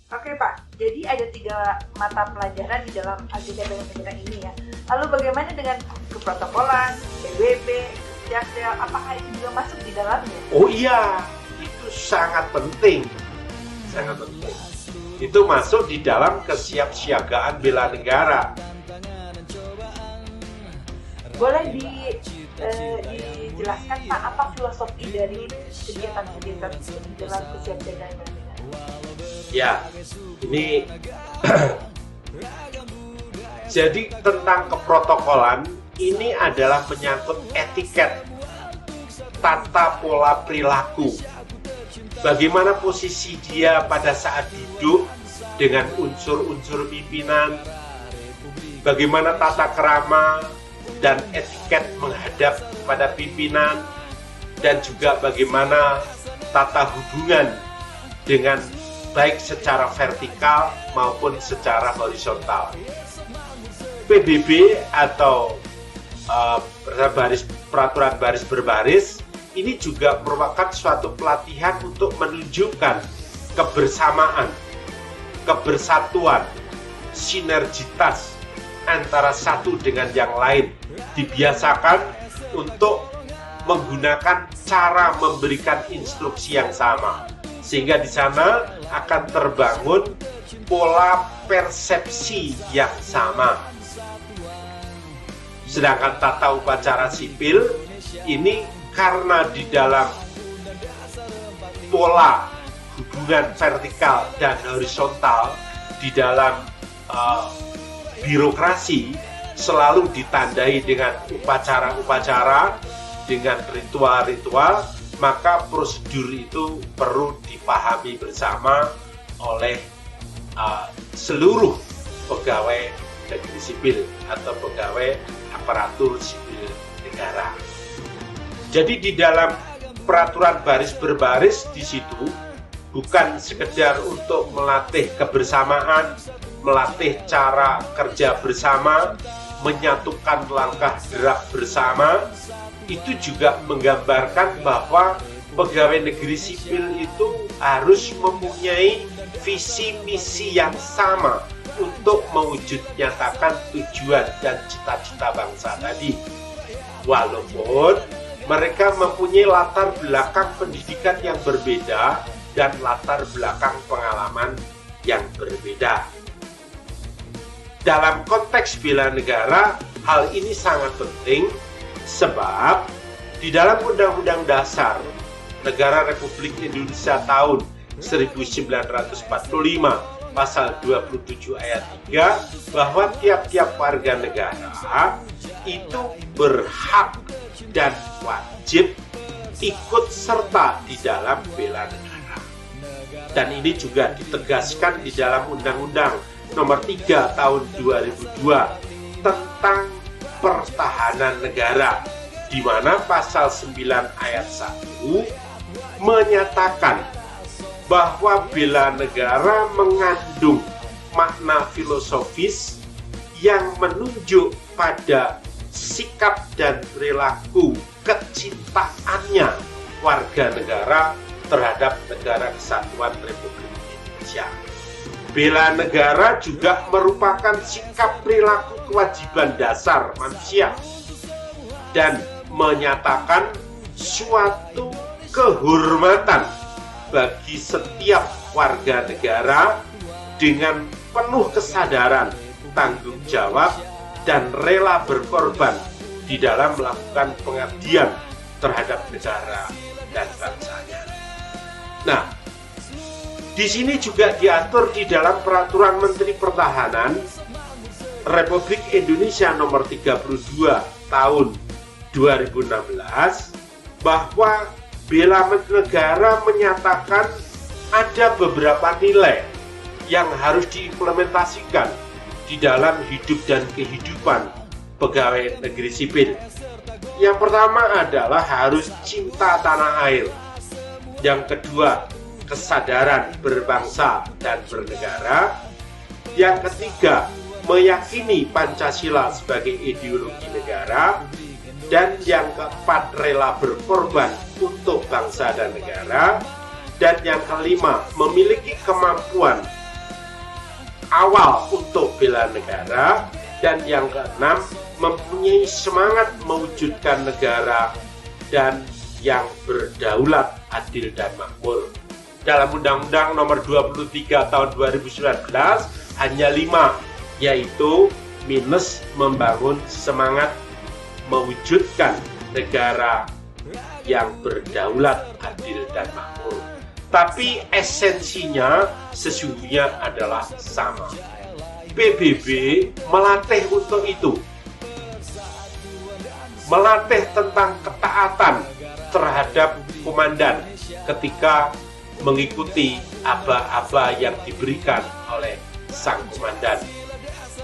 Oke Pak, jadi ada 3 mata pelajaran di dalam agenda bela negara ini ya. Lalu bagaimana dengan keprotokolan, PBB, Jakdel, apakah itu juga masuk di dalamnya? Oh iya, itu sangat penting. Sangat penting. Itu masuk di dalam kesiapsiagaan bela negara. Boleh dijelaskan Pak, apa filosofi dari kegiatan-kegiatan di dalam kesiapsiagaan bela negara? Ya, ini jadi tentang keprotokolan ini adalah menyangkut etiket, tata pola perilaku. Bagaimana posisi dia pada saat duduk dengan unsur-unsur pimpinan, bagaimana tata kerama dan etiket menghadap pada pimpinan, dan juga bagaimana tata hubungan dengan baik secara vertikal maupun secara horizontal. PBB atau peraturan baris berbaris ini juga merupakan suatu pelatihan untuk menunjukkan kebersamaan, kebersatuan, sinergitas antara satu dengan yang lain. Dibiasakan untuk menggunakan cara memberikan instruksi yang sama, sehingga di sana akan terbangun pola persepsi yang sama. Sedangkan tata upacara sipil ini karena di dalam pola hubungan vertikal dan horizontal di dalam birokrasi selalu ditandai dengan upacara-upacara, dengan ritual-ritual, maka prosedur itu perlu dipahami bersama oleh seluruh pegawai negeri sipil atau pegawai aparatur sipil negara. Jadi di dalam peraturan baris berbaris di situ bukan sekedar untuk melatih kebersamaan, melatih cara kerja bersama, menyatukan langkah gerak bersama. Itu juga menggambarkan bahwa pegawai negeri sipil itu harus mempunyai visi misi yang sama untuk mewujud nyatakan tujuan dan cita-cita bangsa tadi. Walaupun mereka mempunyai latar belakang pendidikan yang berbeda dan latar belakang pengalaman yang berbeda. Dalam konteks bela negara, hal ini sangat penting sebab di dalam Undang-Undang Dasar Negara Republik Indonesia tahun 1945 pasal 27 ayat 3 bahwa tiap-tiap warga negara itu berhak dan wajib ikut serta di dalam bela negara. Dan ini juga ditegaskan di dalam Undang-Undang Nomor 3 Tahun 2002 tentang pertahanan negara, di mana pasal 9 ayat 1 menyatakan bahwa bela negara mengandung makna filosofis yang menunjuk pada sikap dan perilaku kecintaannya warga negara terhadap Negara Kesatuan Republik Indonesia. Bela negara juga merupakan sikap perilaku kewajiban dasar manusia dan menyatakan suatu kehormatan bagi setiap warga negara dengan penuh kesadaran, tanggung jawab, dan rela berkorban di dalam melakukan pengabdian terhadap negara dan bangsanya. Nah, di sini juga diatur di dalam Peraturan Menteri Pertahanan Republik Indonesia Nomor 32 Tahun 2016 bahwa bela negara menyatakan ada beberapa nilai yang harus diimplementasikan di dalam hidup dan kehidupan pegawai negeri sipil. Yang pertama adalah harus cinta tanah air. Yang kedua, kesadaran berbangsa dan bernegara. Yang ketiga, meyakini Pancasila sebagai ideologi negara. Dan yang keempat, rela berkorban untuk bangsa dan negara. Dan yang kelima, memiliki kemampuan awal untuk bela negara. Dan yang keenam, mempunyai semangat mewujudkan negara dan yang berdaulat, adil, dan makmur. Dalam Undang-Undang Nomor 23 Tahun 2019 hanya 5, yaitu minus membangun semangat mewujudkan negara yang berdaulat, adil, dan makmur. Tapi esensinya sesungguhnya adalah sama. PBB melatih untuk itu, melatih tentang ketaatan terhadap komandan ketika mengikuti aba-aba yang diberikan oleh sang komandan,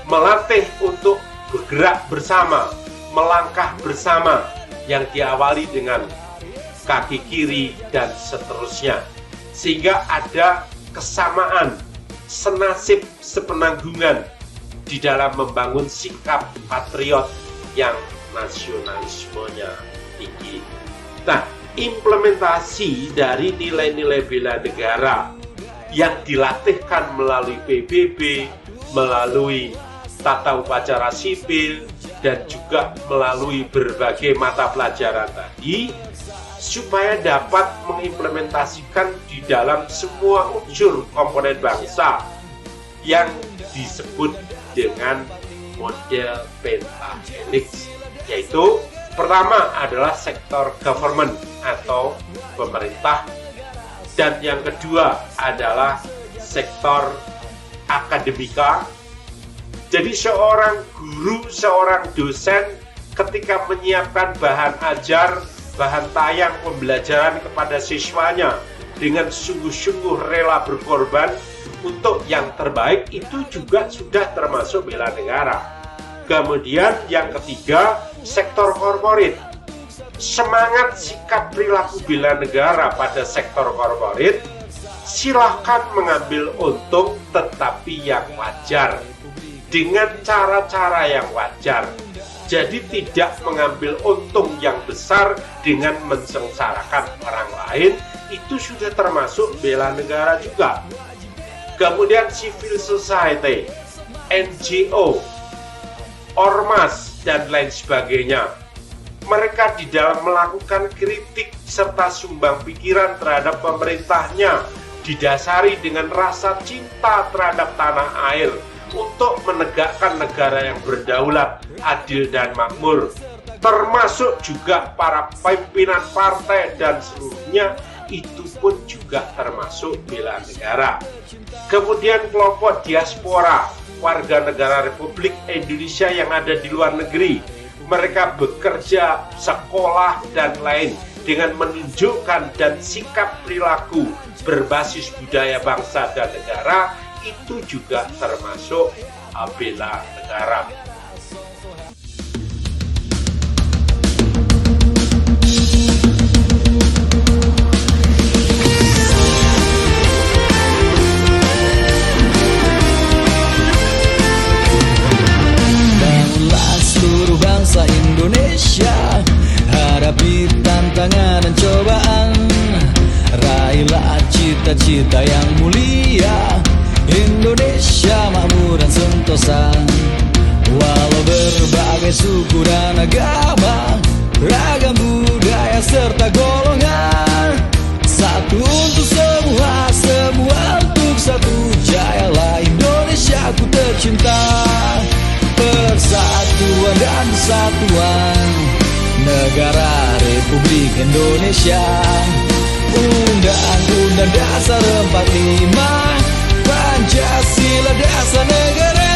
melatih untuk bergerak bersama, melangkah bersama yang diawali dengan kaki kiri dan seterusnya, sehingga ada kesamaan, senasib, sepenanggungan di dalam membangun sikap patriot yang nasionalismenya tinggi. Nah, implementasi dari nilai-nilai bela negara yang dilatihkan melalui PBB, melalui tata upacara sipil, dan juga melalui berbagai mata pelajaran tadi, supaya dapat mengimplementasikan di dalam semua unsur komponen bangsa yang disebut dengan model pentahelix, yaitu pertama adalah sektor government atau pemerintah, dan yang kedua adalah sektor akademika. Jadi seorang guru, seorang dosen ketika menyiapkan bahan ajar, bahan tayang pembelajaran kepada siswanya dengan sungguh-sungguh rela berkorban untuk yang terbaik, itu juga sudah termasuk bela negara. Kemudian yang ketiga, sektor korporat. Semangat sikap perilaku bela negara pada sektor korporat, silahkan mengambil untung tetapi yang wajar, dengan cara-cara yang wajar. Jadi tidak mengambil untung yang besar dengan mensengsarakan orang lain, itu sudah termasuk bela negara juga. Kemudian civil society, NGO, ormas, dan lain sebagainya. Mereka di dalam melakukan kritik serta sumbang pikiran terhadap pemerintahnya didasari dengan rasa cinta terhadap tanah air untuk menegakkan negara yang berdaulat, adil, dan makmur. Termasuk juga para pimpinan partai dan seluruhnya, itu pun juga termasuk bela negara. Kemudian kelompok diaspora, warga negara Republik Indonesia yang ada di luar negeri, mereka bekerja, sekolah, dan lain dengan menunjukkan dan sikap perilaku berbasis budaya bangsa dan negara, itu juga termasuk bela negara. Bangunlah seluruh bangsa Indonesia, hadapi tantangan dan cobaan, raihlah cita-cita yang mulia, Indonesia makmur dan sentosa. Walau berbagai suku dan agama, ragam budaya serta golongan, satu untuk semua, semua untuk satu. Jayalah Indonesia ku tercinta, persatuan dan kesatuan negara Republik Indonesia. Undang-Undang Dasar 45, Pancasila dasar negara.